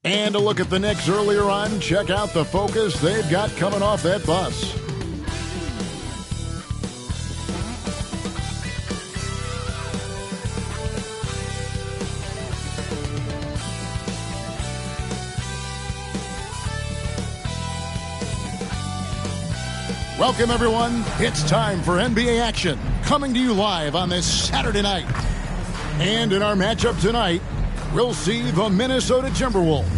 And a look at the Knicks earlier on. Check out the focus they've got coming off that bus. Welcome, everyone. It's time for NBA action, coming to you live on this Saturday night. And in our matchup tonight, we'll see the Minnesota Timberwolves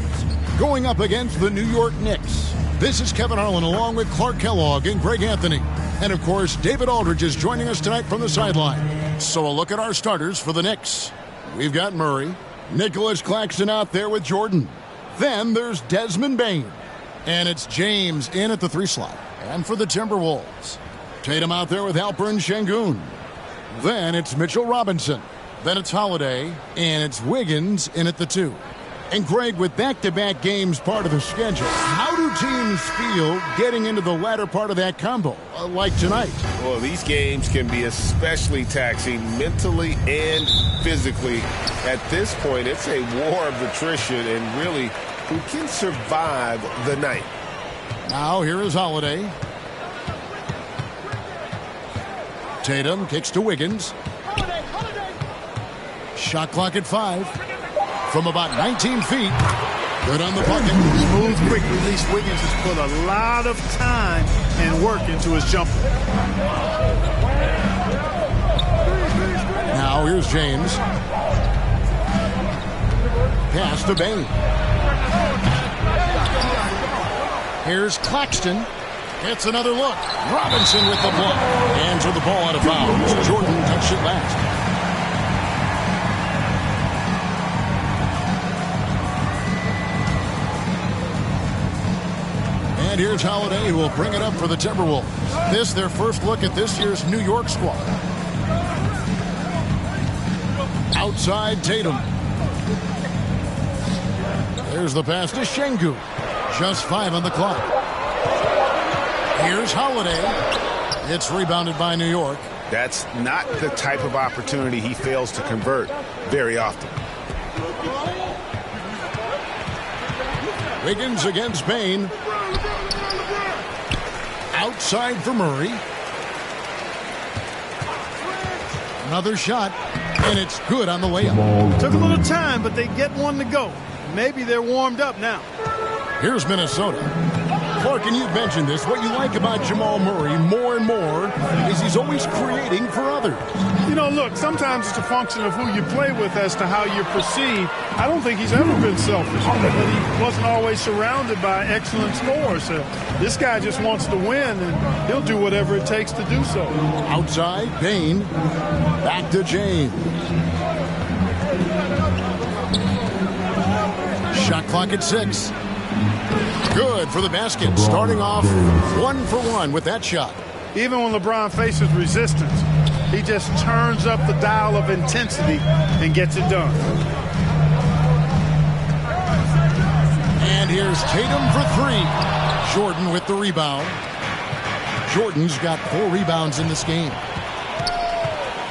going up against the New York Knicks. This is Kevin Harlan along with Clark Kellogg and Greg Anthony. And, of course, David Aldridge is joining us tonight from the sideline. So a look at our starters for the Knicks. We've got Murray, Nicholas Claxton out there with Jordan. Then there's Desmond Bane. And it's James in at the 3 slot. And for the Timberwolves, Tatum out there with Alperen Şengün. Then it's Mitchell Robinson. Then it's Holiday, and it's Wiggins in at the 2. And Greg, with back-to-back games part of the schedule, how do teams feel getting into the latter part of that combo, like tonight? Well, these games can be especially taxing mentally and physically. At this point, it's a war of attrition, and really, who can survive the night? Now, here is Holiday. Tatum kicks to Wiggins. Shot clock at 5. From about 19 feet. Good on the bucket. Smooth, quick release. Wiggins has put a lot of time and work into his jumper. Now here's James. Pass to Bane. Here's Claxton. It's another look. Robinson with the block. Hands with the ball out of bounds. Jordan touched it last. And here's Holiday, who will bring it up for the Timberwolves. This, their first look at this year's New York squad. Outside Tatum. There's the pass to Şengün. Just 5 on the clock. Here's Holiday. It's rebounded by New York. That's not the type of opportunity he fails to convert very often. Wiggins against Bane. Outside for Murray. Another shot, and it's good on the layup. Took a little time, but they get one to go. Maybe they're warmed up now. Here's Minnesota. Clark, and you've mentioned this. What you like about Jamal Murray more and more is he's always creating for others. You know, look, sometimes it's a function of who you play with as to how you're perceived. I don't think he's ever been selfish, but he wasn't always surrounded by excellent scorers. This guy just wants to win, and he'll do whatever it takes to do so. Outside, Bane. Back to James. Shot clock at 6. Good for the basket. Starting off 1 for 1 with that shot. Even when LeBron faces resistance, he just turns up the dial of intensity and gets it done. And here's Tatum for 3. Jordan with the rebound. Jordan's got 4 rebounds in this game.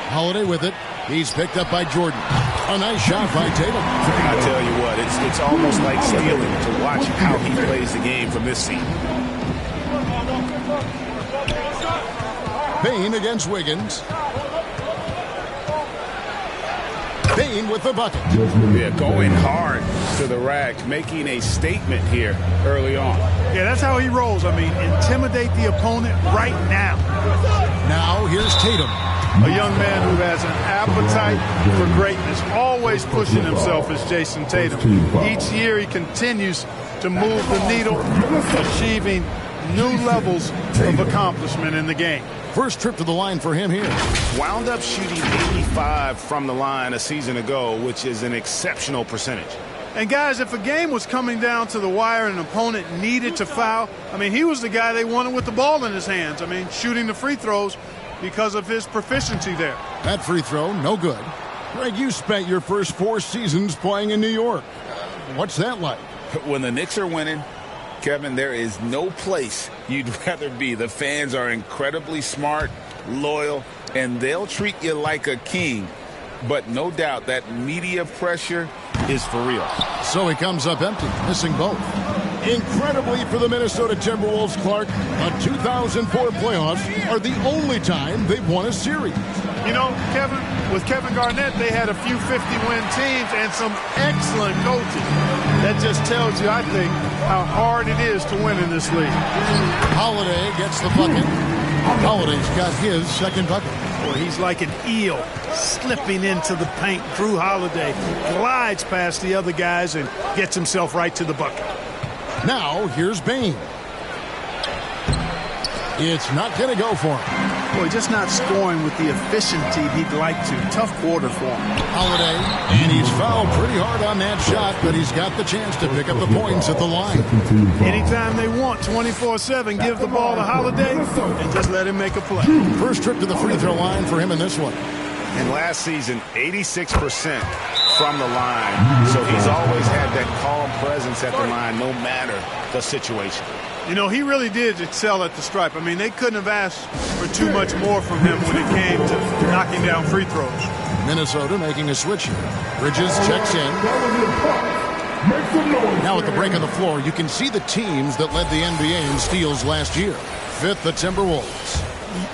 Holiday with it. He's picked up by Jordan. A nice shot by Tatum. I tell you what, it's almost like stealing to watch how he plays the game from this seat. Bane against Wiggins. Bane with the bucket. Yeah, going hard to the rack, making a statement here early on. Yeah, that's how he rolls. I mean, intimidate the opponent right now. Now here's Tatum. A young man who has an appetite for greatness, always pushing himself as Jason Tatum. Each year he continues to move the needle, achieving new levels of accomplishment in the game. First trip to the line for him here. Wound up shooting 85 from the line a season ago, which is an exceptional percentage. And guys, if a game was coming down to the wire and an opponent needed to foul, I mean, he was the guy they wanted with the ball in his hands. I mean, shooting the free throws because of his proficiency there. That free throw, no good. Greg, you spent your first 4 seasons playing in New York. What's that like? When the Knicks are winning, Kevin, there is no place you'd rather be. The fans are incredibly smart, loyal, and they'll treat you like a king. But no doubt that media pressure is for real. So he comes up empty, missing both. Incredibly for the Minnesota Timberwolves, Clark, the 2004 playoffs are the only time they've won a series. You know, Kevin, with Kevin Garnett, they had a few 50-win teams and some excellent coaches. That just tells you, I think, how hard it is to win in this league. Holiday gets the bucket. Holiday's got his second bucket. Well, he's like an eel slipping into the paint. Drew Holiday glides past the other guys and gets himself right to the bucket. Now, here's Bane. It's not going to go for him. Boy, just not scoring with the efficiency he'd like to. Tough quarter for him. Holiday, and he's fouled pretty hard on that shot, but he's got the chance to pick up the points at the line. Anytime they want, 24/7, give the ball to Holiday and just let him make a play. First trip to the free throw line for him in this one. And last season, 86% from the line. So he's always had that calm presence at the line no matter the situation. You know, he really did excel at the stripe. I mean, they couldn't have asked for too much more from him when it came to knocking down free throws. Minnesota making a switch here. Bridges checks in. Now at the break on the floor, you can see the teams that led the NBA in steals last year. Fifth, the Timberwolves.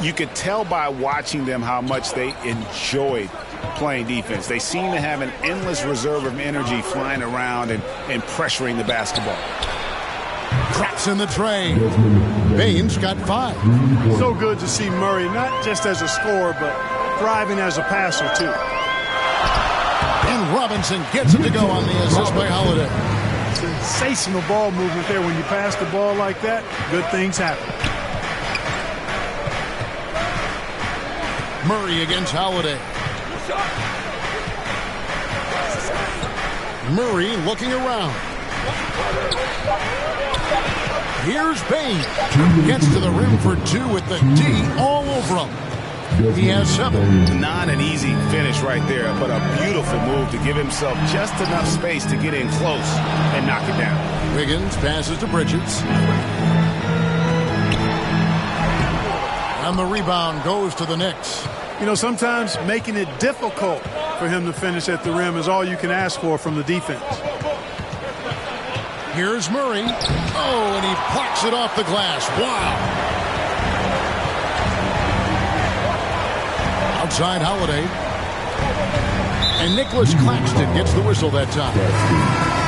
You could tell by watching them how much they enjoyed playing defense. They seem to have an endless reserve of energy flying around and pressuring the basketball. Cracks in the tray. Bane's got 5. So good to see Murray, not just as a scorer, but thriving as a passer, too. And Robinson gets it to go on the assist by Holiday. Sensational ball movement there. When you pass the ball like that, good things happen. Murray against Holiday. Murray looking around. Here's Bane. Gets to the rim for 2 with the D all over him. He has 7. Not an easy finish right there, but a beautiful move to give himself just enough space to get in close and knock it down. Wiggins passes to Bridges. And the rebound goes to the Knicks. You know, sometimes making it difficult for him to finish at the rim is all you can ask for from the defense. Here's Murray. Oh, and he plucks it off the glass. Wow. Outside Holiday. And Nicholas Claxton gets the whistle that time.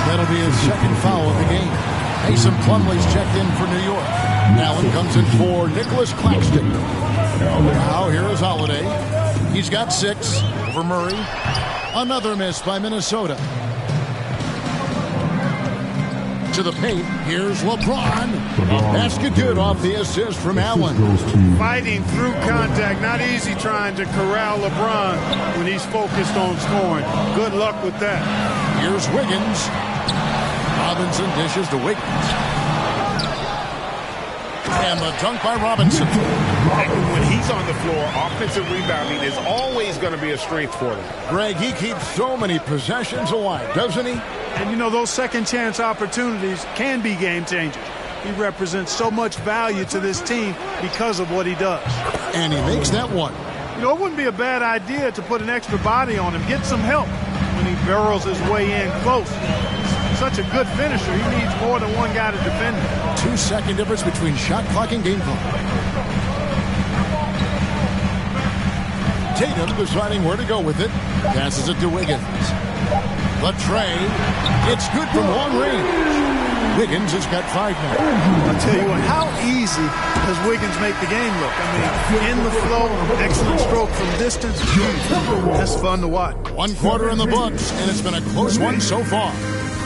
That'll be his second foul of the game. Mason Plumlee's checked in for New York. Allen comes in for Nicholas Claxton. Now here is Holiday. He's got 6 over Murray. Another miss by Minnesota. To the paint. Here's LeBron. Basket good off the assist from Allen. Fighting through contact. Not easy trying to corral LeBron when he's focused on scoring. Good luck with that. Here's Wiggins. Robinson dishes to Wiggins. And the dunk by Robinson. And when he's on the floor, offensive rebounding is always going to be a strength for them. Greg, he keeps so many possessions alive, doesn't he? And, you know, those second-chance opportunities can be game-changers. He represents so much value to this team because of what he does. And he makes that one. You know, it wouldn't be a bad idea to put an extra body on him, get some help when he barrels his way in close. Such a good finisher. He needs more than one guy to defend him. 2-second difference between shot clock and game clock. Tatum deciding where to go with it. Passes it to Wiggins. The tray. It's good from long range. Wiggins has got 5 now. I'll tell you what, how easy does Wiggins make the game look? I mean, in the flow, excellent stroke from distance. That's fun to watch. 1 quarter in the books, and it's been a close one so far.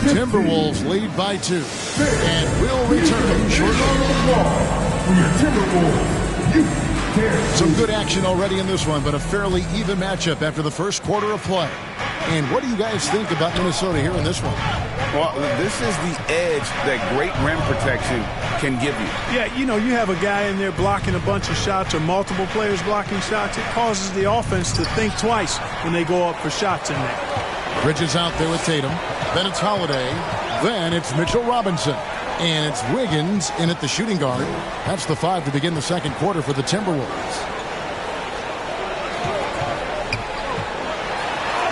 Timberwolves lead by 2. And will return shortly. Some good action already in this one, but a fairly even matchup after the first quarter of play. And what do you guys think about Minnesota here in this one? Well, this is the edge that great rim protection can give you. Yeah, you know, you have a guy in there blocking a bunch of shots or multiple players blocking shots. It causes the offense to think twice when they go up for shots in there. Bridges out there with Tatum. Then it's Holiday. Then it's Mitchell Robinson. And it's Wiggins in at the shooting guard. That's the 5 to begin the second quarter for the Timberwolves.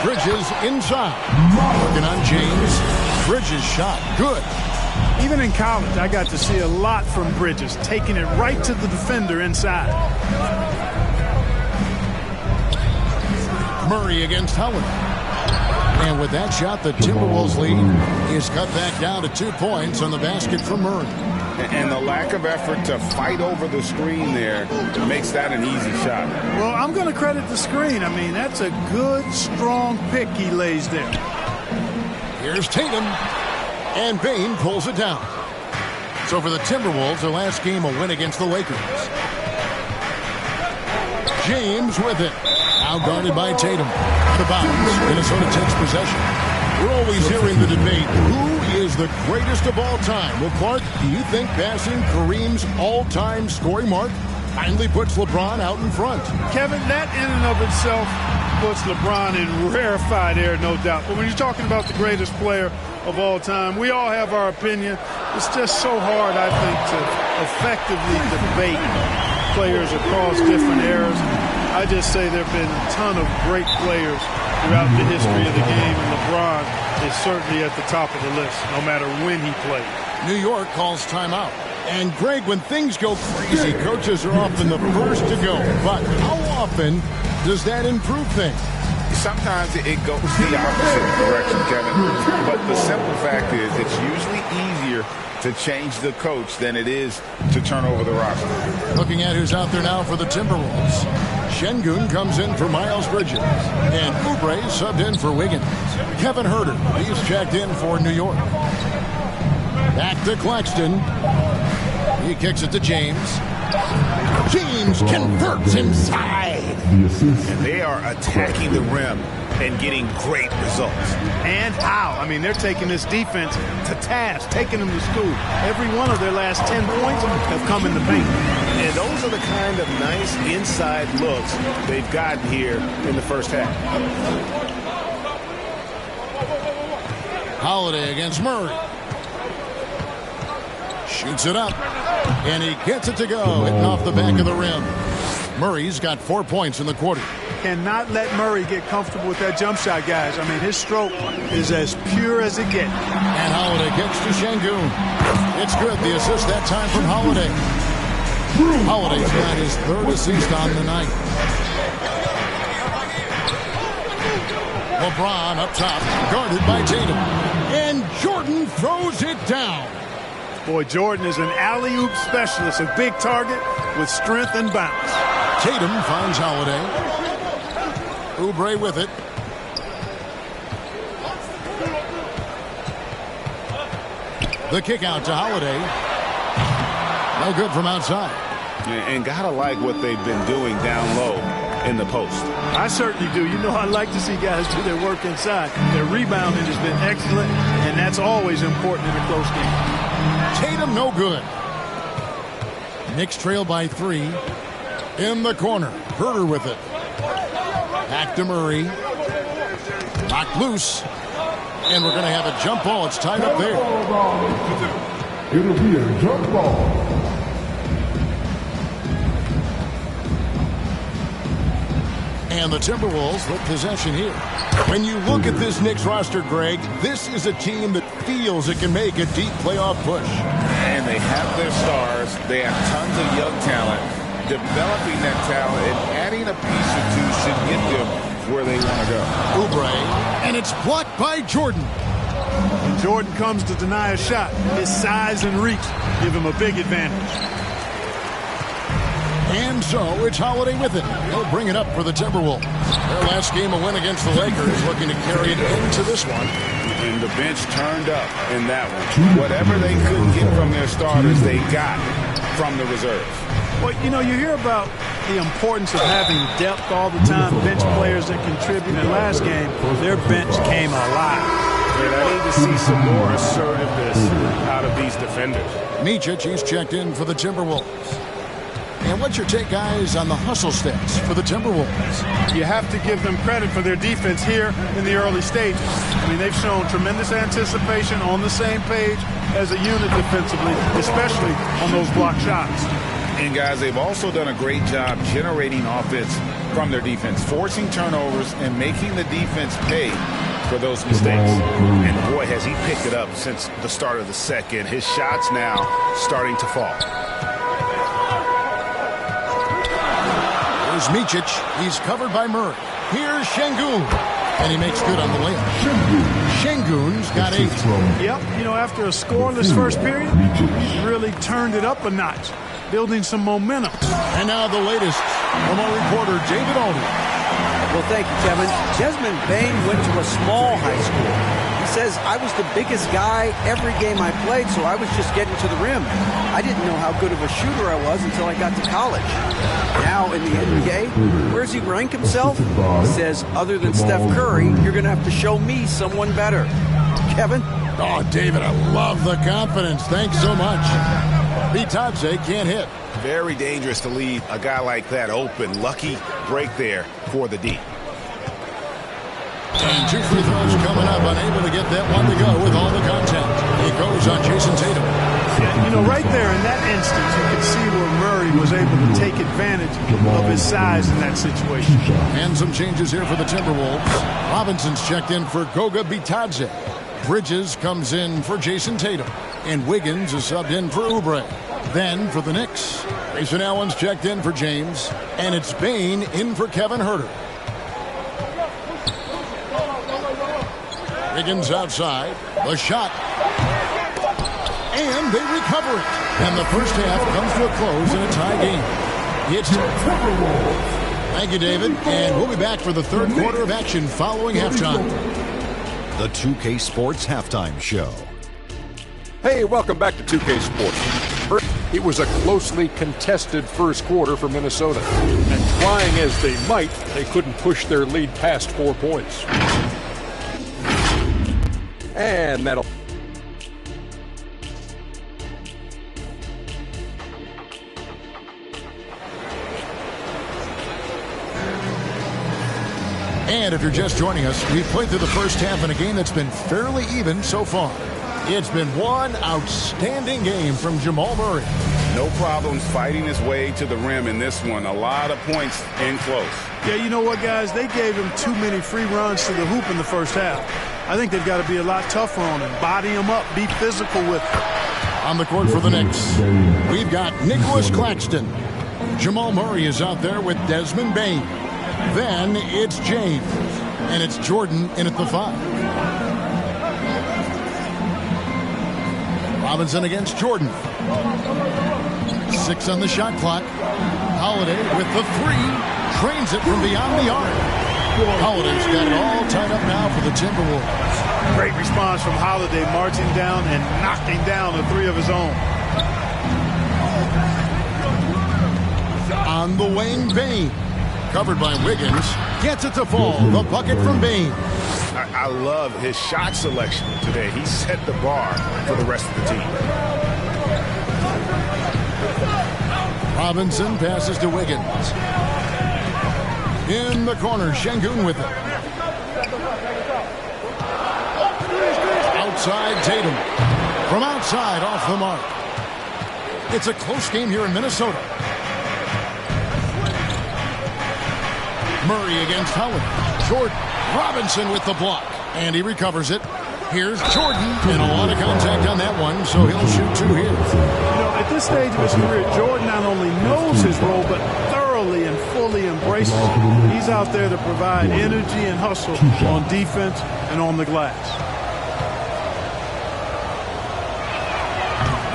Bridges inside. Working on James. Bridges shot. Good. Even in college, I got to see a lot from Bridges, taking it right to the defender inside. Murray against Holiday. And with that shot, the Timberwolves lead is cut back down to 2 points on the basket from Murray. And the lack of effort to fight over the screen there makes that an easy shot. Well, I'm going to credit the screen. I mean, that's a good, strong pick he lays there. Here's Tatum. And Bane pulls it down. So for the Timberwolves, their last game a win against the Lakers. James with it. Now guarded by Tatum. Out of bounds. Minnesota takes possession. We're always hearing the debate. Who is the greatest of all time? Well, Clark, do you think passing Kareem's all-time scoring mark finally puts LeBron out in front? Kevin, that in and of itself puts LeBron in rarefied air, no doubt. But when you're talking about the greatest player of all time, we all have our opinion. It's just so hard, I think, to effectively debate players across different eras. I just say there have been a ton of great players throughout the history of the game, and LeBron is certainly at the top of the list, no matter when he played. New York calls timeout. And, Greg, when things go crazy, coaches are often the first to go. But how often does that improve things? Sometimes it goes the opposite direction, Kevin. But the simple fact is it's usually easier to change the coach than it is to turn over the roster. Looking at who's out there now for the Timberwolves. Şengün comes in for Miles Bridges. And Oubre subbed in for Wiggins. Kevin Huerter, he's checked in for New York. Back to Claxton. He kicks it to James. James converts inside. And they are attacking the rim and getting great results. And how? I mean, they're taking this defense to task, taking them to school. Every one of their last 10 points have come in the paint. And those are the kind of nice inside looks they've gotten here in the first half. Holiday against Murray. Shoots it up. And he gets it to go, hitting off the back of the rim. Murray's got 4 points in the quarter. Cannot let Murray get comfortable with that jump shot, guys. I mean, his stroke is as pure as it gets. And Holiday kicks to Şengün. It's good. The assist that time from Holiday. Holiday's got his 3rd assist on the night. LeBron up top, guarded by Tatum. And Jordan throws it down. Boy, Jordan is an alley-oop specialist, a big target with strength and bounce. Tatum finds Holiday. Oubre with it. The kick out to Holiday. No good from outside. And gotta like what they've been doing down low in the post. I certainly do. You know, I like to see guys do their work inside. Their rebounding has been excellent, and that's always important in a close game. Tatum no good. Knicks trail by 3. In the corner. Huerter with it. Back to Murray. Knocked loose. And we're going to have a jump ball. It's tied up there. It'll be a jump ball. And the Timberwolves with possession here. When you look at this Knicks roster, Greg, this is a team that feels it can make a deep playoff push. And they have their stars. They have tons of young talent. Developing that talent and adding a piece or two should get them where they want to go. Oubre, and it's blocked by Jordan. When Jordan comes to deny a shot, his size and reach give him a big advantage. And so it's Holiday with it. He'll bring it up for the Timberwolves. Their last game, a win against the Lakers, looking to carry it into this one. And the bench turned up in that one. Whatever they couldn't get from their starters, they got from the reserves. Well, you know, you hear about the importance of having depth all the time, bench players that contribute. In last game, their bench came alive. And I need to see some more assertiveness out of these defenders. Micic, he's checked in for the Timberwolves. And what's your take, guys, on the hustle stats for the Timberwolves? You have to give them credit for their defense here in the early stages. I mean, they've shown tremendous anticipation, on the same page as a unit defensively, especially on those block shots. And, guys, they've also done a great job generating offense from their defense, forcing turnovers and making the defense pay for those mistakes. And, boy, has he picked it up since the start of the second. His shots now starting to fall. Here's Micic. He's covered by Murray. Here's Şengün. And he makes good on the layup. Şengün's got 8. Yep, you know, after a scoreless first period, he really turned it up a notch, building some momentum. And now the latest from our reporter, David Alden. Well, thank you, Kevin. Desmond Bane went to a small high school. He says, I was the biggest guy every game I played, so I was just getting to the rim. I didn't know how good of a shooter I was until I got to college. Now in the NBA, where does he rank himself? He says, other than Steph Curry, you're going to have to show me someone better. Kevin? Oh, David, I love the confidence. Thanks so much. Bitadze can't hit. Very dangerous to leave a guy like that open. Lucky break there for the D. And 2 free throws coming up, unable to get that one to go with all the contact. It goes on Jason Tatum. Yeah, you know, right there in that instance, you can see where Murray was able to take advantage of his size in that situation. And some changes here for the Timberwolves. Robinson's checked in for Goga Bitadze. Bridges comes in for Jason Tatum. And Wiggins is subbed in for Oubre. Then for the Knicks, Grayson Allen's checked in for James. And it's Bane in for Kevin Huerter. Wiggins outside. The shot. And they recover it. And the first half comes to a close in a tie game. It's Timberwolves. Thank you, David. And we'll be back for the third quarter of action following halftime. The 2K Sports Halftime Show. Hey, welcome back to 2K Sports. It was a closely contested first quarter for Minnesota. And trying as they might, they couldn't push their lead past 4 points. And that'll... And if you're just joining us, we've played through the first half in a game that's been fairly even so far. It's been one outstanding game from Jamal Murray. No problems fighting his way to the rim in this one. A lot of points in close. Yeah, you know what, guys? They gave him too many free runs to the hoop in the first half. I think they've got to be a lot tougher on him. Body him up. Be physical with him. On the court for the Knicks, we've got Nicholas Claxton. Jamal Murray is out there with Desmond Bane. Then it's James. And it's Jordan in at the 5. Robinson against Jordan. 6 on the shot clock. Holiday with the 3. Trains it from beyond the arc. Holiday's got it all tied up now for the Timberwolves. Great response from Holiday, marching down and knocking down a 3 of his own. On the wing, Bane. Covered by Wiggins. Gets it to fall. The bucket from Bane. I love his shot selection today. He set the bar for the rest of the team. Robinson passes to Wiggins. In the corner, Şengün with it. Outside, Tatum. From outside, off the mark. It's a close game here in Minnesota. Murray against Howard. Jordan. Robinson with the block. And he recovers it. Here's Jordan. And a lot of contact on that one, so he'll shoot 2 here. You know, at this stage of his career, Jordan not only knows his role, but thoroughly and fully embraces it. He's out there to provide energy and hustle on defense and on the glass.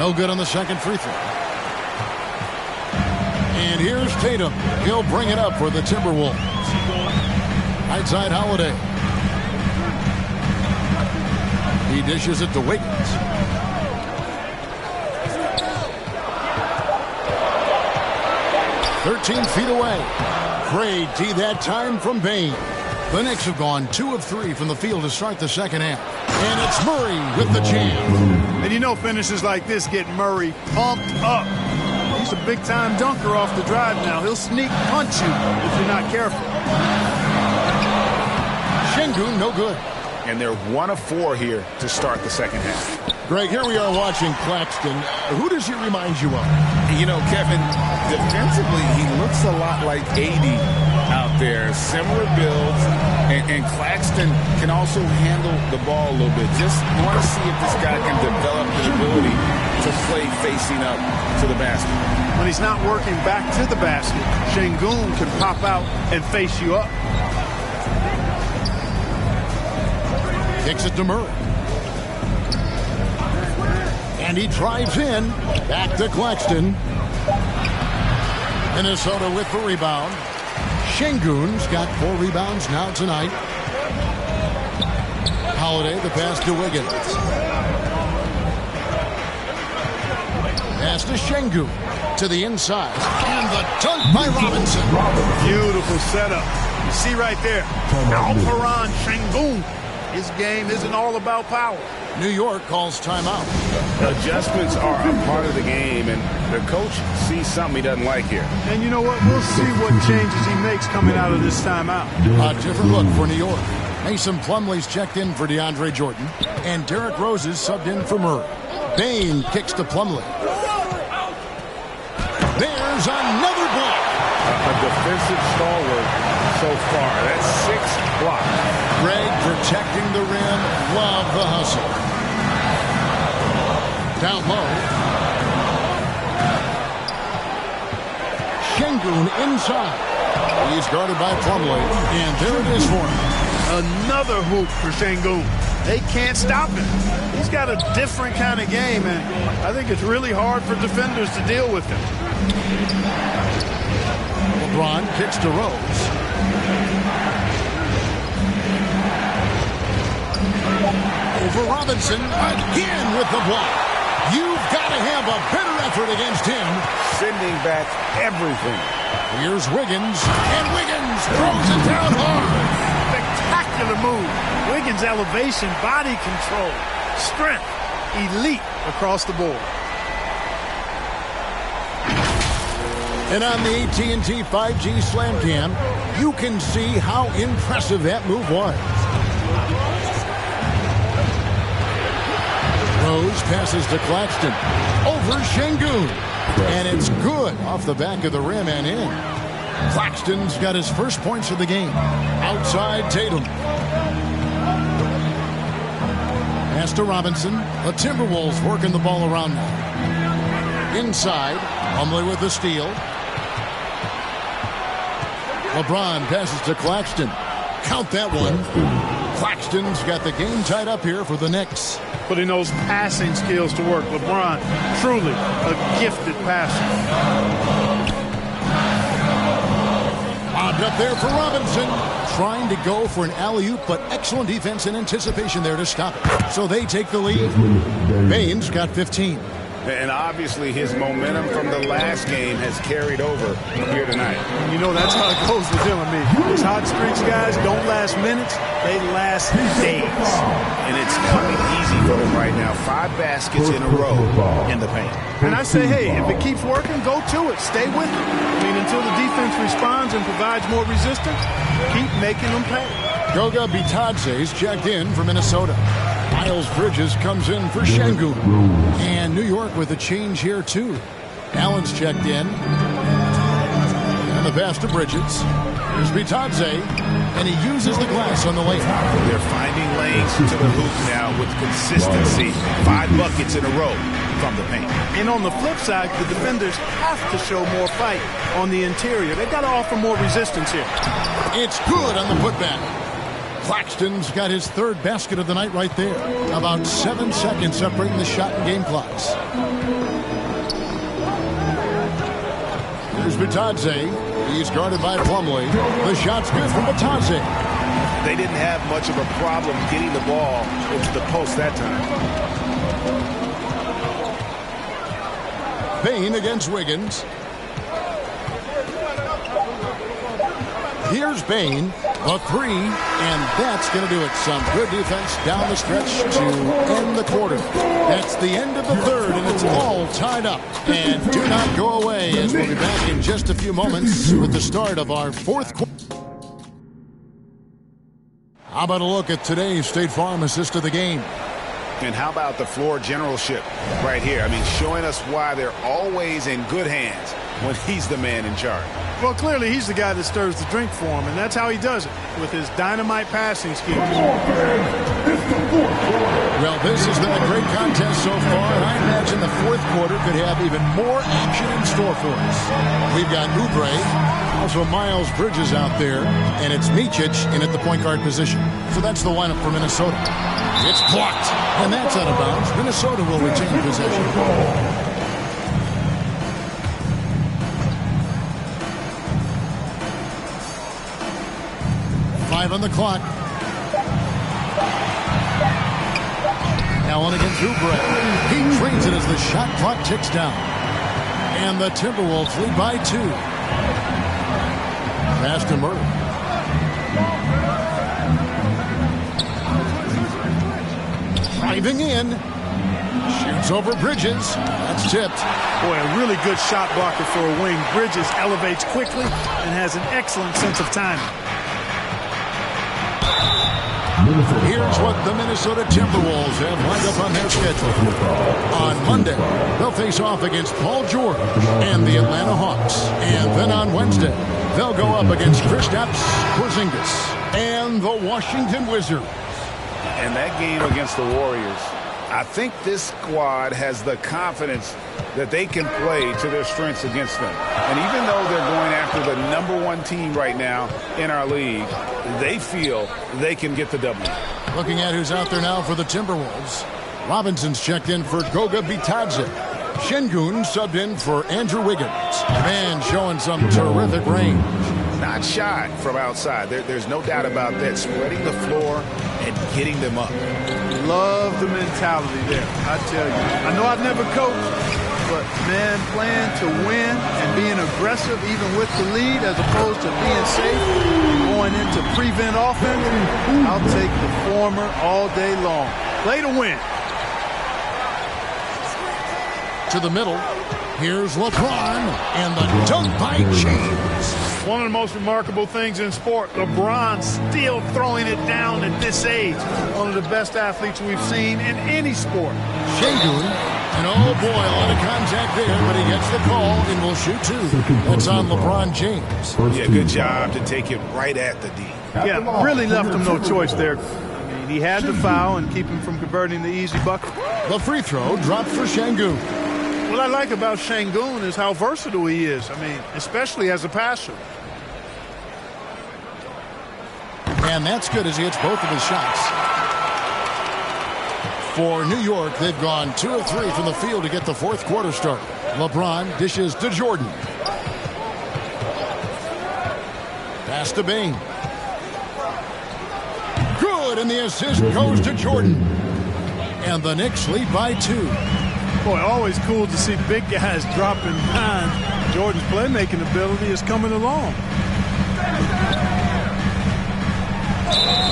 No good on the second free throw. And here's Tatum. He'll bring it up for the Timberwolves. Right side, Holiday. He dishes it to Wiggins. "13 feet away." Great D that time from Bain. The Knicks have gone 2 of 3 from the field to start the second half. And it's Murray with the jam. And you know finishes like this get Murray pumped up. He's a big-time dunker off the drive now. He'll sneak punch you if you're not careful. Şengün, no good. And they're 1 of 4 here to start the second half. Greg, here we are watching Claxton. Who does he remind you of? You know, Kevin, defensively, he looks a lot like 80 out there. Similar builds. And Claxton can also handle the ball a little bit. Just want to see if this guy can develop the ability to play facing up to the basket. When he's not working back to the basket, Şengün can pop out and face you up. Kicks it to Murray. And he drives in. Back to Claxton. Minnesota with the rebound. Şengün's got 4 rebounds now tonight. Holiday, the pass to Wiggins. Pass to Şengün. To the inside. And the dunk by Robinson. Beautiful setup. You see right there. Alperen Şengün. His game isn't all about power. New York calls timeout. Adjustments are a part of the game, and the coach sees something he doesn't like here. And you know what? We'll see what changes he makes coming out of this timeout. A different look for New York. Mason Plumlee's checked in for DeAndre Jordan, and Derrick Rose is subbed in for Murray. Bain kicks to Plumlee. There's another block. A defensive stalwart so far. That's 6 blocks. Greg protecting the rim. Love the hustle. Down low. Şengün inside. He's guarded by Plumlee. And there it is for him. Another hoop for Şengün. They can't stop him. He's got a different kind of game, and I think it's really hard for defenders to deal with him. LeBron kicks to Rose. Over Robinson again with the block. You've got to have a better effort against him. Sending back everything. Here's Wiggins, and Wiggins throws it down hard. Spectacular move. Wiggins' elevation, body control, strength, elite across the board. And on the AT&T 5G Slam Cam, you can see how impressive that move was. Rose passes to Claxton. Over Şengün. And it's good off the back of the rim and in. Claxton's got his first points of the game. Outside Tatum. Pass to Robinson. The Timberwolves working the ball around now. Inside. Plumlee with the steal. LeBron passes to Claxton. Count that one. Claxton's got the game tied up here for the Knicks. Putting those passing skills to work. LeBron, truly a gifted passer. Bobbed up there for Robinson. Trying to go for an alley-oop, but excellent defense and anticipation there to stop it. So they take the lead. Bain's got 15. And obviously his momentum from the last game has carried over here tonight. You know, that's how it goes with him and me. These hot streaks, guys, don't last minutes. They last days. And it's coming easy for him right now. 5 baskets in a row in the paint. And I say, hey, if it keeps working, go to it. Stay with it. I mean, until the defense responds and provides more resistance, keep making them pay. Goga Bitadze's checked in for Minnesota. Miles Bridges comes in for Şengün. And New York with a change here, too. Allen's checked in. And the pass to Bridges. Here's Bitadze. And he uses the glass on the layup. They're finding lanes to the hoop now with consistency. 5 buckets in a row from the paint. And on the flip side, the defenders have to show more fight on the interior. They've got to offer more resistance here. It's good on the putback. Claxton's got his 3rd basket of the night right there. About 7 seconds separating the shot and game clocks. Here's Bitadze. He's guarded by Plumlee. The shot's good from Bitadze. They didn't have much of a problem getting the ball into the post that time. Payne against Wiggins. Here's Payne, a three, and that's going to do it. Some good defense down the stretch to end the quarter. That's the end of the third, and it's all tied up. And do not go away, as we'll be back in just a few moments with the start of our fourth quarter. How about a look at today's State Farm assist of the game? And how about the floor generalship right here? I mean, showing us why they're always in good hands when he's the man in charge. Well, clearly he's the guy that stirs the drink for him, and that's how he does it, with his dynamite passing skills. Well, this has been a great contest so far, and I imagine the fourth quarter could have even more action in store for us. We've got Oubre, also Miles Bridges out there, and it's Micic in at the point guard position. So that's the lineup for Minnesota. It's blocked, and that's out of bounds. Minnesota will retain possession. 5 on the clock. Allen against Oubre. He trains it as the shot clock ticks down. And the Timberwolves lead by 2. Pass to Murray. Driving in. Shoots over Bridges. That's tipped. Boy, a really good shot blocker for a wing. Bridges elevates quickly and has an excellent sense of timing. Here's what the Minnesota Timberwolves have lined up on their schedule. On Monday, they'll face off against Paul George and the Atlanta Hawks. And then on Wednesday, they'll go up against Kristaps Porzingis and the Washington Wizards. And that game against the Warriors, I think this squad has the confidence that they can play to their strengths against them. And even though they're going after the #1 team right now in our league, they feel they can get the W. Looking at who's out there now for the Timberwolves. Robinson's checked in for Goga Bitadze. Şengün subbed in for Andrew Wiggins. Man showing some terrific range. Not shy from outside. There's no doubt about that. Spreading the floor and getting them up. Love the mentality there, I tell you. I know I've never coached, but, man, playing to win and being aggressive even with the lead as opposed to being safe and going into prevent offense, I'll take the former all day long. Play to win. To the middle. Here's LeBron and the dunk by James. One of the most remarkable things in sport, LeBron still throwing it down at this age. One of the best athletes we've seen in any sport. Şengün, and oh boy, a lot of contact there, but he gets the call and will shoot 2. That's on LeBron James. Yeah, good job to take it right at the D. Yeah, really left him no choice there. I mean, he had the foul and keep him from converting the easy bucket. The free throw dropped for Şengün. What I like about Şengün is how versatile he is. I mean, especially as a passer. And that's good as he hits both of his shots. For New York, they've gone 2 of 3 from the field to get the fourth quarter started. LeBron dishes to Jordan. Pass to Bane. Good, and the assist goes to Jordan. And the Knicks lead by 2. Boy, always cool to see big guys dropping 9. Jordan's playmaking ability is coming along.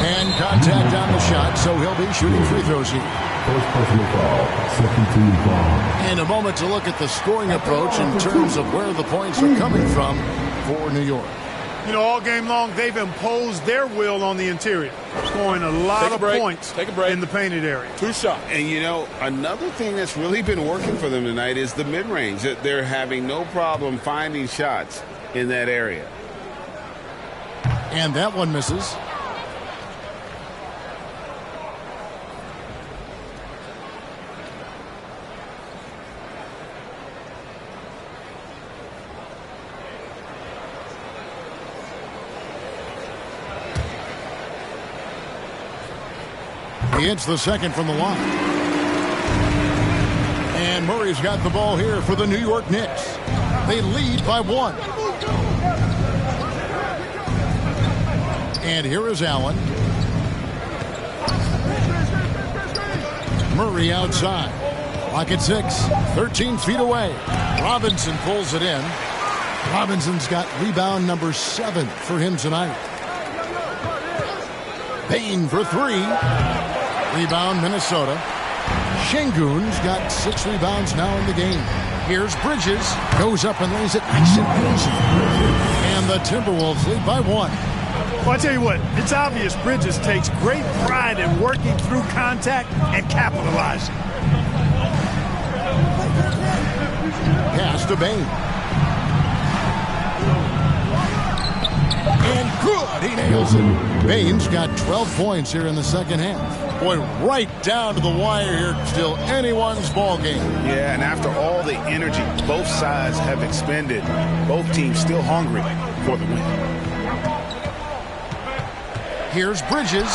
And contact on the shot, so he'll be shooting free throws here. First personal foul, second team foul. And a moment to look at the scoring approach in terms of where the points are coming from for New York. You know, all game long, they've imposed their will on the interior, scoring a lot of points in the painted area. 2 shots. And, you know, another thing that's really been working for them tonight is the mid-range. They're having no problem finding shots in that area. And that one misses. He hits the second from the line. And Murray's got the ball here for the New York Knicks. They lead by 1. And here is Allen. Murray outside. Clock at 6. 13 feet away. Robinson pulls it in. Robinson's got rebound number 7 for him tonight. Payne for 3. Rebound Minnesota. Şengün's got 6 rebounds now in the game. Here's Bridges. Goes up and lays it nice and easy. And the Timberwolves lead by 1. Well, I tell you what, it's obvious Bridges takes great pride in working through contact and capitalizing. Pass to Bane. And good. He nails it. Bane's got 12 points here in the second half. Boy, right down to the wire here. Still anyone's ball game. Yeah, and after all the energy both sides have expended, both teams still hungry for the win. Here's Bridges.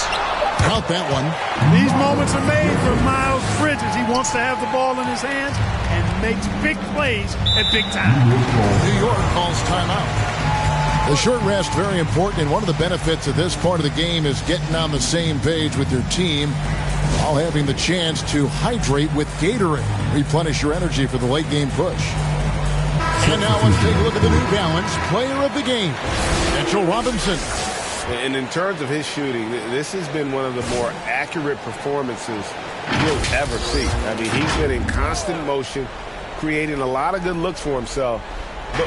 Count that one. These moments are made for Miles Bridges. He wants to have the ball in his hands and makes big plays at big time. New York calls timeout. The short rest, very important, and one of the benefits of this part of the game is getting on the same page with your team while having the chance to hydrate with Gatorade. Replenish your energy for the late game push. And now let's take a look at the New Balance player of the game, Mitchell Robinson. And in terms of his shooting, this has been one of the more accurate performances you'll ever see. I mean, he's been in constant motion, creating a lot of good looks for himself.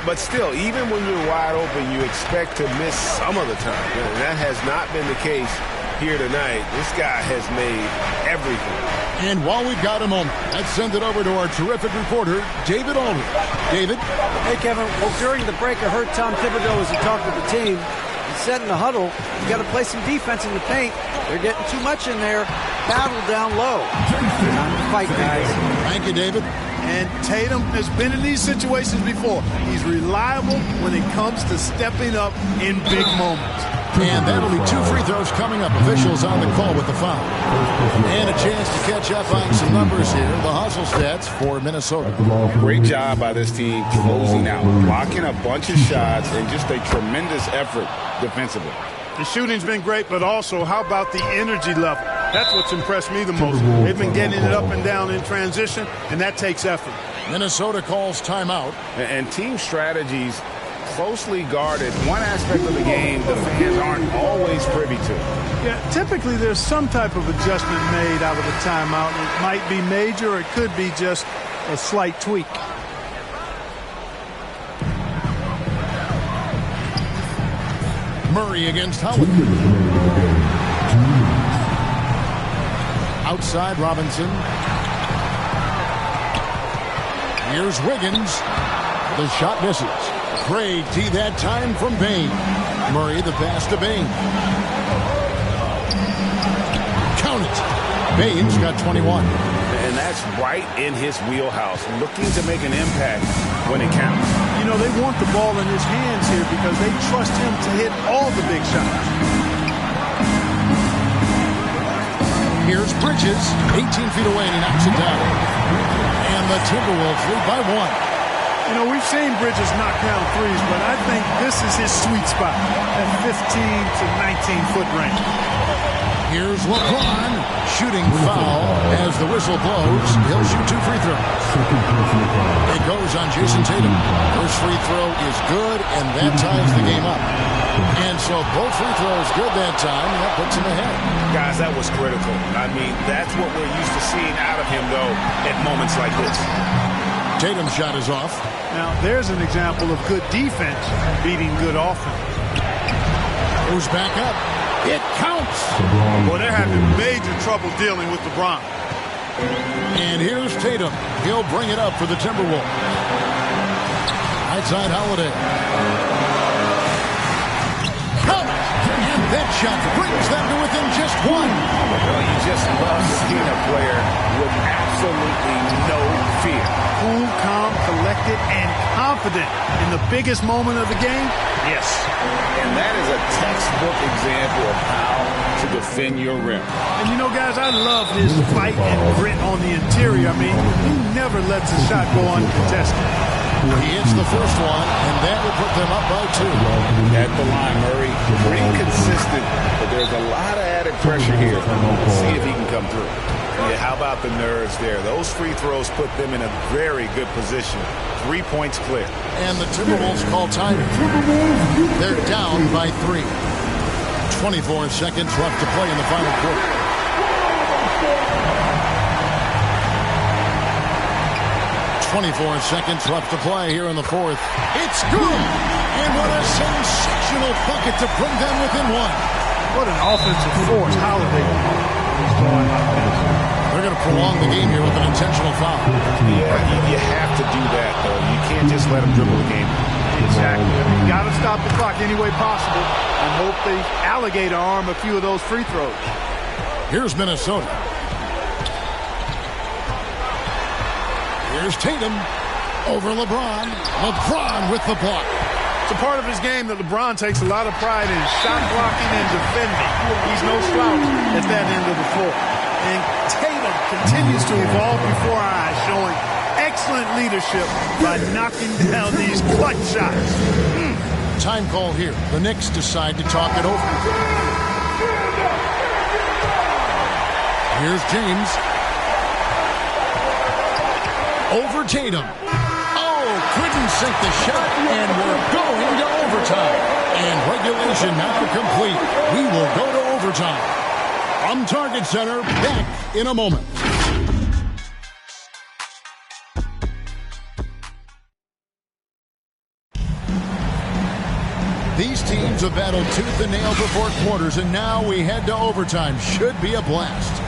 But still, even when you're wide open, you expect to miss some of the time. And that has not been the case here tonight. This guy has made everything. And while we've got a moment, let's send it over to our terrific reporter, David Aldridge. David? Hey, Kevin. Well, during the break, I heard Tom Thibodeau as he talked to the team. He said in the huddle, you got to play some defense in the paint. They're getting too much in there. Battle down low. Time to fight, guys. Thank you, David. And Tatum has been in these situations before. He's reliable when it comes to stepping up in big moments. And that'll be 2 free throws coming up. Officials on the call with the foul. And a chance to catch up on some numbers here. The hustle stats for Minnesota. Great job by this team closing out, blocking a bunch of shots, and just a tremendous effort defensively. The shooting's been great, but also how about the energy level? That's what's impressed me the most. They've been getting it up and down in transition, and that takes effort. Minnesota calls timeout. And team strategies closely guarded. One aspect of the game the fans aren't always privy to. Yeah, typically there's some type of adjustment made out of a timeout. It might be major, or it could be just a slight tweak. Murray against Howard. Outside Robinson. Here's Wiggins. The shot misses. Craig T that time from Bane. Murray the pass to Bane. Count it. Bane's got 21. And that's right in his wheelhouse, looking to make an impact when it counts. You know, they want the ball in his hands here because they trust him to hit all the big shots. Here's Bridges, 18 feet away, and he knocks it down. And the Timberwolves lead by 1. You know, we've seen Bridges knock down threes, but I think this is his sweet spot, that 15 to 19-foot range. Here's LeBron, shooting foul as the whistle blows. He'll shoot 2 free throws. It goes on Jason Tatum. First free throw is good, and that ties the game up. And so both free throws good that time, and that puts him ahead. Guys, that was critical. I mean, that's what we're used to seeing out of him, though, at moments like this. Tatum's shot is off. Now, there's an example of good defense beating good offense. Goes back up. It counts. Boy, they're having major trouble dealing with LeBron. And here's Tatum. He'll bring it up for the Timberwolves. Right side Holiday. Count. And that shot brings them to within just 1. Well, you just love seeing a player with absolutely no fear. Cool, calm, collected, and confident in the biggest moment of the game? Yes. And that is a textbook example of how to defend your rim. And you know, guys, I love his fight and grit on the interior. I mean, he never lets a shot go uncontested. He hits the first one, and that will put them up by 2. At the line, Murray, pretty consistent, but there's a lot of added pressure here. Let's see if he can come through. Yeah, how about the nerves there? Those free throws put them in a very good position. 3 points clear. And the Timberwolves call time. They're down by 3. 24 seconds left to play in the final quarter. 24 seconds left to play here in the fourth. It's good! And what a sensational bucket to bring them within 1. What an offensive force Holiday is doing like this. They're going to prolong the game here with an intentional foul. Yeah, you have to do that, though. You can't just let them dribble the game. Exactly. You got to stop the clock any way possible and hope they alligator arm a few of those free throws. Here's Minnesota. Here's Tatum over LeBron. LeBron with the block. It's a part of his game that LeBron takes a lot of pride in shot blocking and defending. He's no slouch at that end of the floor. And Tatum continues to evolve before our eyes, showing excellent leadership by knocking down these clutch shots. Time call here. The Knicks decide to talk it over. Here's James. Over Tatum. Couldn't sink the shot, and we're going to overtime. And regulation now complete. We will go to overtime. From Target Center, back in a moment. These teams have battled tooth and nail for 4 quarters, and now we head to overtime. Should be a blast.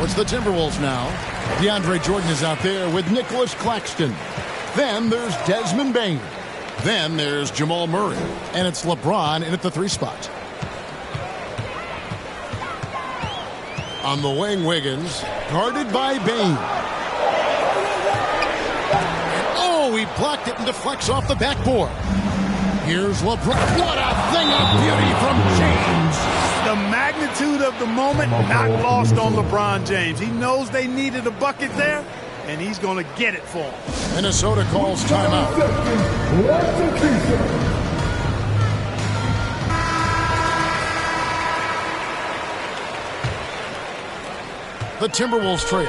It's the Timberwolves now. DeAndre Jordan is out there with Nicholas Claxton. Then there's Desmond Bane. Then there's Jamal Murray. And it's LeBron in at the 3 spot. On the wing, Wiggins, guarded by Bane. Oh, he blocked it and deflects off the backboard. Here's LeBron. What a thing of beauty from James. The magnitude of the moment not lost on LeBron James. He knows they needed a bucket there, and he's going to get it for them. Minnesota calls timeout. The Timberwolves trail.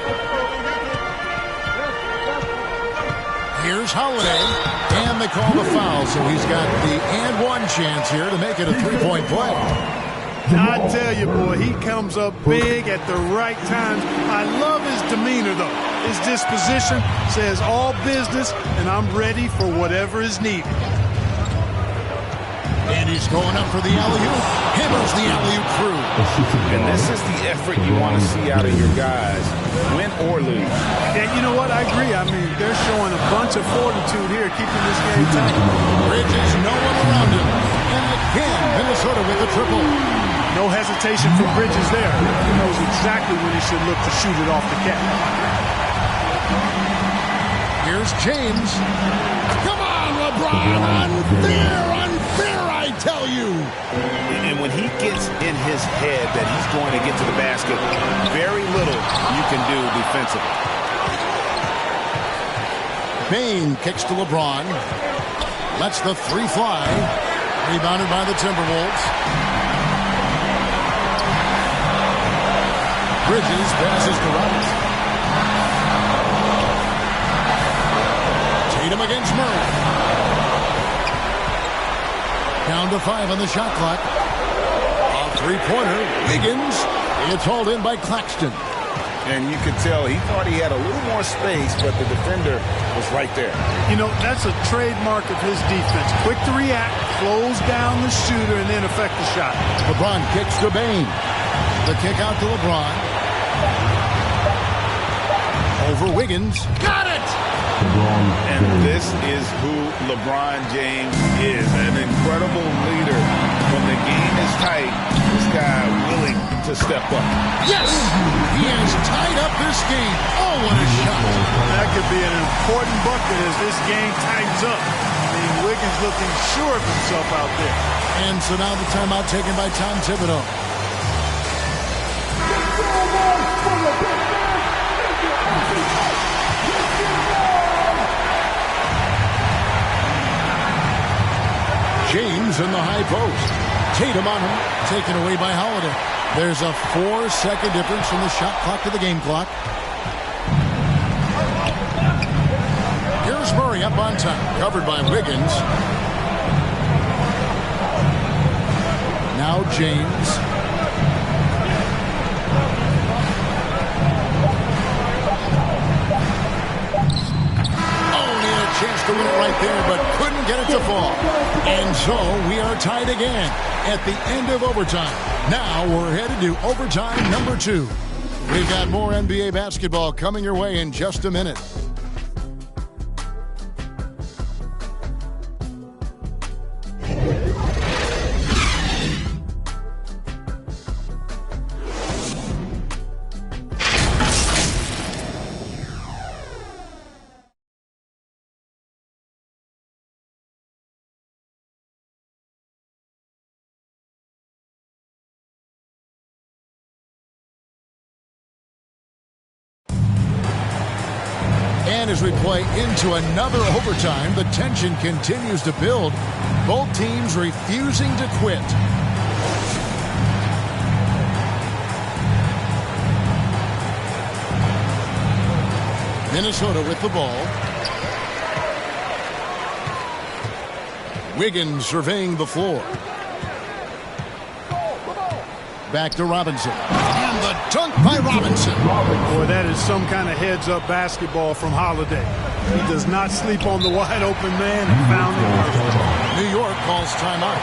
Here's Holiday, and they call the foul, so he's got the and 1 chance here to make it a 3-point play. I tell you, boy, he comes up big at the right times. I love his demeanor, though. His disposition says all business, and I'm ready for whatever is needed. And he's going up for the alley-oop. Hammers the alley-oop through. And this is the effort you want to see out of your guys, win or lose. And you know what? I agree. I mean, they're showing a bunch of fortitude here, keeping this game tight. Bridges, no one around him. And again, Minnesota with a triple. No hesitation from Bridges there. He knows exactly when he should look to shoot it off the cap. Here's James. Come on, LeBron. Unfair, I tell you. And when he gets in his head that he's going to get to the basket, very little you can do defensively. Bane kicks to LeBron. Lets the 3 fly. Rebounded by the Timberwolves. Bridges passes to Roberts. Tatum against Murray. Down to 5 on the shot clock. A 3-pointer. Wiggins. It's hauled in by Claxton. And you could tell he thought he had a little more space, but the defender was right there. You know, that's a trademark of his defense. Quick to react, close down the shooter, and then affect the shot. LeBron kicks to Bane. The kick out to LeBron. Over Wiggins. Got it! And this is who LeBron James is, an incredible leader. When the game is tight, this guy willing to step up. Yes! He has tied up this game. Oh, what a shot. That could be an important bucket as this game tightens up. I mean, Wiggins looking sure of himself out there. And so now the timeout taken by Tom Thibodeau. James in the high post. Tatum on him, taken away by Holiday. There's a 4-second difference from the shot clock to the game clock. Here's Murray up on top, covered by Wiggins. Now James. Chance to win it right there, but couldn't get it to fall. And so we are tied again at the end of overtime. Now we're headed to overtime number 2. We've got more NBA basketball coming your way in just a minute. And as we play into another overtime, the tension continues to build. Both teams refusing to quit. Minnesota with the ball. Wiggins surveying the floor. Back to Robinson. And the dunk by Robinson. Boy, that is some kind of heads-up basketball from Holiday. He does not sleep on the wide-open man and found him perfect. New York calls timeout.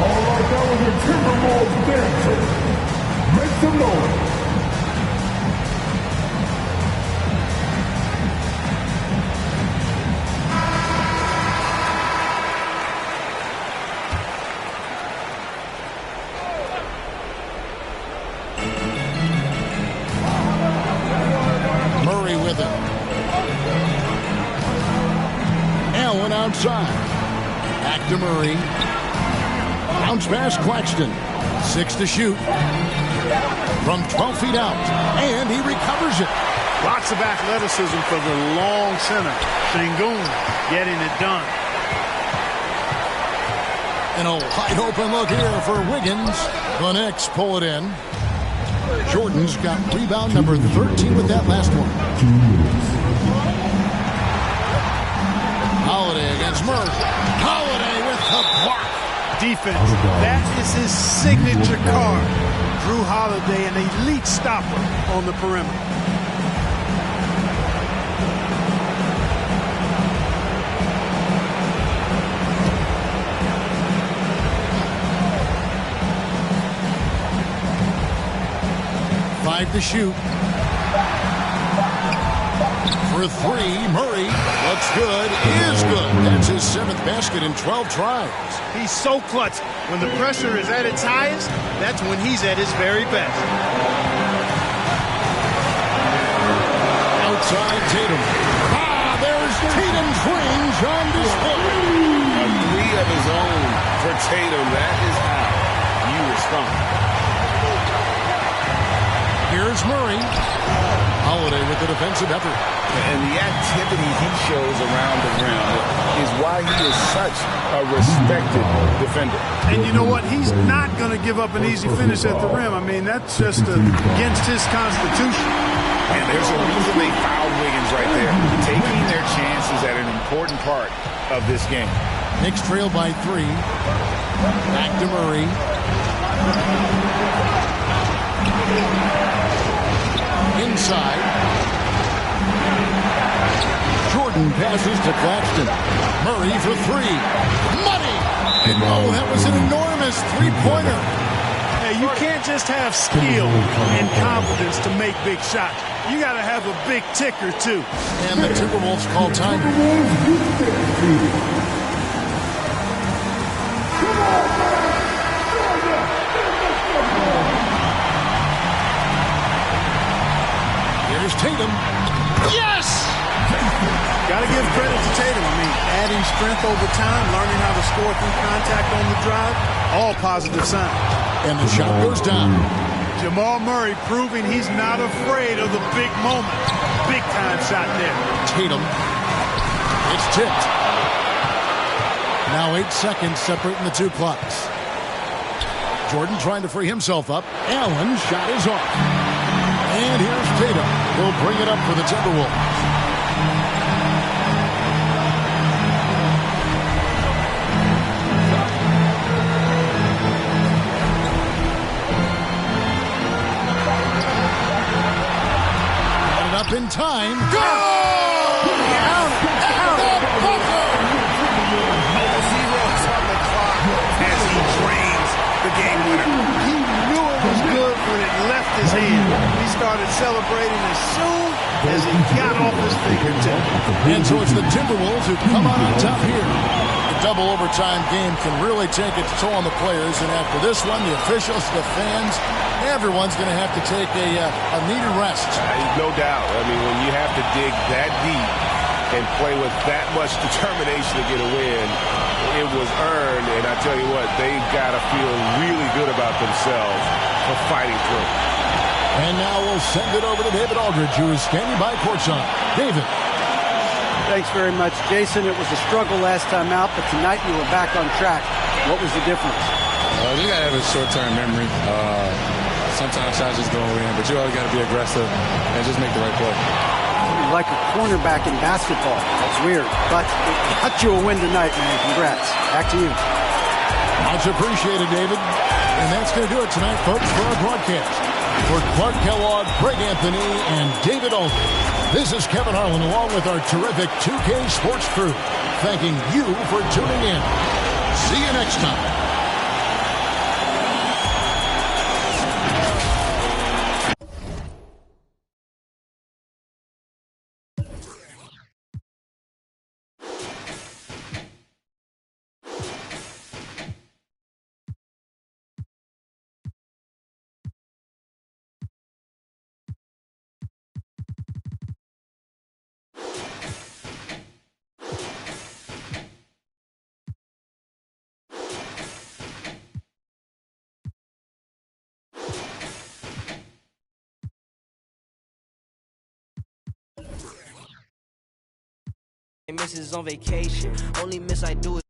All right, that was a Timberwolves dancer. Make some noise. Outside. Back to Murray. Bounce pass Claxton. 6 to shoot. From 12 feet out. And he recovers it. Lots of athleticism for the long center. Sengun getting it done. And a wide open look here for Wiggins. The Knicks pull it in. Jordan's got rebound number 13 with that last one. Holiday against Murray. Holiday with the block. Defense. That is his signature card. Drew Holiday, an elite stopper on the perimeter. Five to shoot. For 3, Murray looks good, is good. That's his 7th basket in 12 tries. He's so clutch. When the pressure is at its highest, that's when he's at his very best. Outside Tatum. There's Tatum's range on display. A 3 of his own for Tatum. That is how you respond. Here's Murray. Holiday with the defensive effort. And the activity he shows around the rim is why he is such a respected defender. And you know what? He's not going to give up an easy finish at the rim. I mean, that's just against his constitution. And there's a reason they fouled Wiggins right there. Taking their chances at an important part of this game. Knicks trail by 3. Back to Murray. Inside. Jordan passes to Claxton. Murray for 3. Money! And that was an enormous three-pointer. Hey, you can't just have skill and confidence to make big shots. You got to have a big ticker, too. And the Timberwolves call time. Here's Tatum. Yes! Got to give credit to Tatum. I mean, adding strength over time, learning how to score through contact on the drive, all positive signs. And the shot goes down. Jamal Murray proving he's not afraid of the big moment. big-time shot there. Tatum. It's tipped. Now 8 seconds separating the two clocks. Jordan trying to free himself up. Allen shot is off. And here's Tatum. He'll bring it up for the Timberwolves. Up in time. Go! Zeros on the clock as he drains the game winner. He knew it was good when it left his hand. He started celebrating as soon as he got off his fingertip. And so it's the Timberwolves who come out on top here. The double overtime game can really take its toll on the players, and after this one, the officials, the fans, everyone's going to have to take a needed rest. No doubt. I mean, when you have to dig that deep and play with that much determination to get a win, it was earned. And I tell you what, they've got to feel really good about themselves for fighting through. And now we'll send it over to David Aldridge, who is standing by courtside. David. Thanks very much, Jason. It was a struggle last time out, but tonight you were back on track. What was the difference? You got to have a short-term memory. Sometimes shots just go in, but you always got to be aggressive and just make the right play. You're like a cornerback in basketball. That's weird, but it got you a win tonight, man. Congrats. Back to you. Much appreciated, David. And that's going to do it tonight, folks, for our broadcast. For Clark Kellogg, Greg Anthony, and David Aldridge, this is Kevin Harlan along with our terrific 2K Sports crew, thanking you for tuning in. See you next time. Miss is on vacation. Only miss I do it.